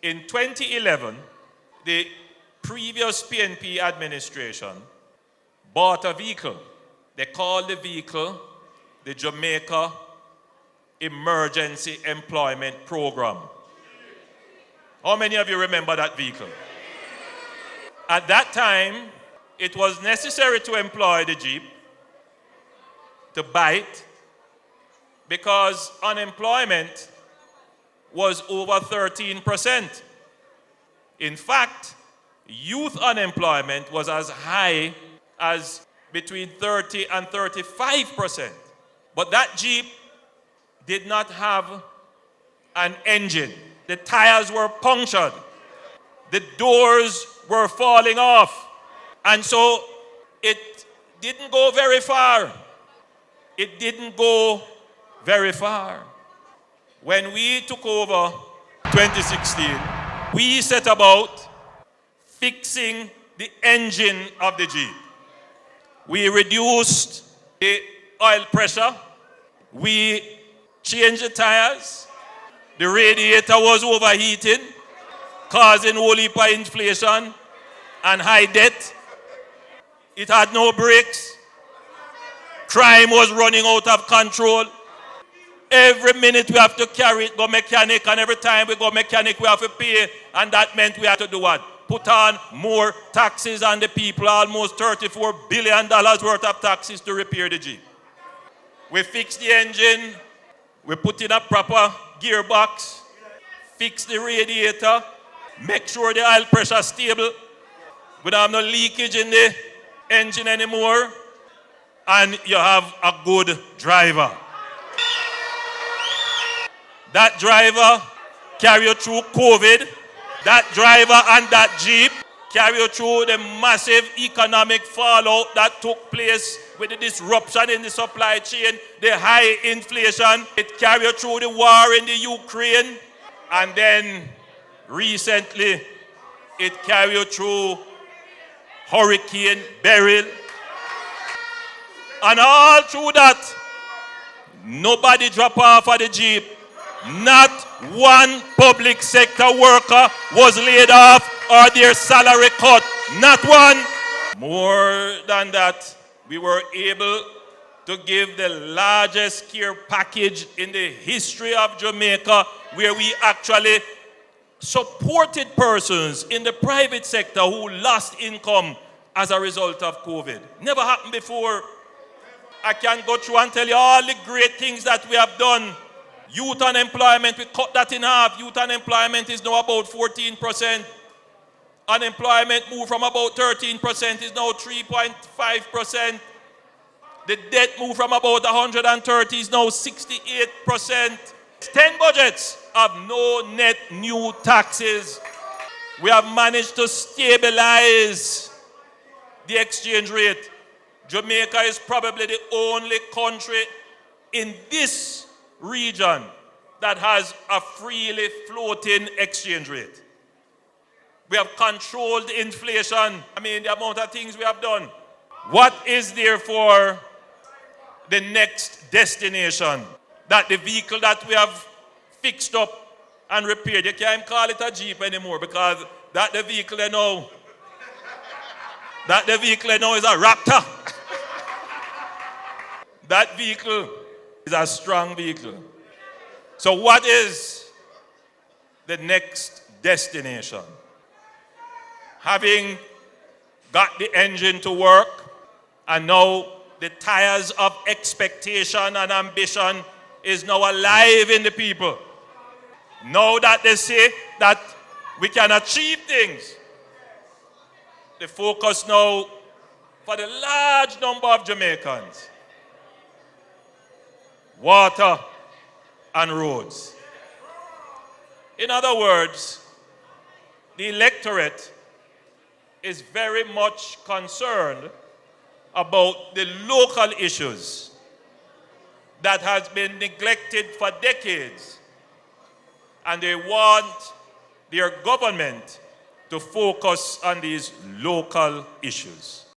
In 2011, the previous PNP administration bought a vehicle. They called the vehicle the Jamaica Emergency Employment Program. How many of you remember that vehicle? At that time, it was necessary to employ the Jeep, to buy it, because unemployment was over 13%. In fact, youth unemployment was as high as between 30 and 35%. But that Jeep did not have an engine. The tires were punctured. The doors were falling off. And so it didn't go very far. It didn't go very far. When we took over 2016, we set about fixing the engine of the Jeep. We reduced the oil pressure. We changed the tires. The radiator was overheating, causing whole heap of inflation and high debt. It had no brakes. Crime was running out of control. Every minute we have to carry it, go mechanic, and every time we go mechanic we have to pay, and that meant we had to do what? Put on more taxes on the people, almost $34 billion worth of taxes to repair the Jeep. We fixed the engine, we put in a proper gearbox, fix the radiator, make sure the oil pressure is stable. We don't have no leakage in the engine anymore, and you have a good driver. That driver carry you through COVID. That driver and that Jeep carry you through the massive economic fallout that took place with the disruption in the supply chain, the high inflation. It carry you through the war in the Ukraine. And then recently, it carry you through Hurricane Beryl. And all through that, nobody drop off of the Jeep. Not one public sector worker was laid off or their salary cut. Not one. More than that, we were able to give the largest care package in the history of Jamaica, where we actually supported persons in the private sector who lost income as a result of COVID. Never happened before. I can go through and tell you all the great things that we have done. Youth unemployment, we cut that in half. Youth unemployment is now about 14%. Unemployment moved from about 13%, is now 3.5%. The debt moved from about 130, is now 68%. 10 budgets of no net new taxes. We have managed to stabilize the exchange rate. Jamaica is probably the only country in this region that has a freely floating exchange rate. We have controlled inflation. I mean, the amount of things we have done. What is there for the next destination? That the vehicle that we have fixed up and repaired, you can't call it a Jeep anymore, because that the vehicle they know, is a Raptor. That vehicle is a strong vehicle. So what is the next destination? Having got the engine to work, and now the tires of expectation and ambition is now alive in the people. Now that they say that we can achieve things, the focus now for the large number of Jamaicans: water and roads. In other words, the electorate is very much concerned about the local issues that has been neglected for decades, and they want their government to focus on these local issues.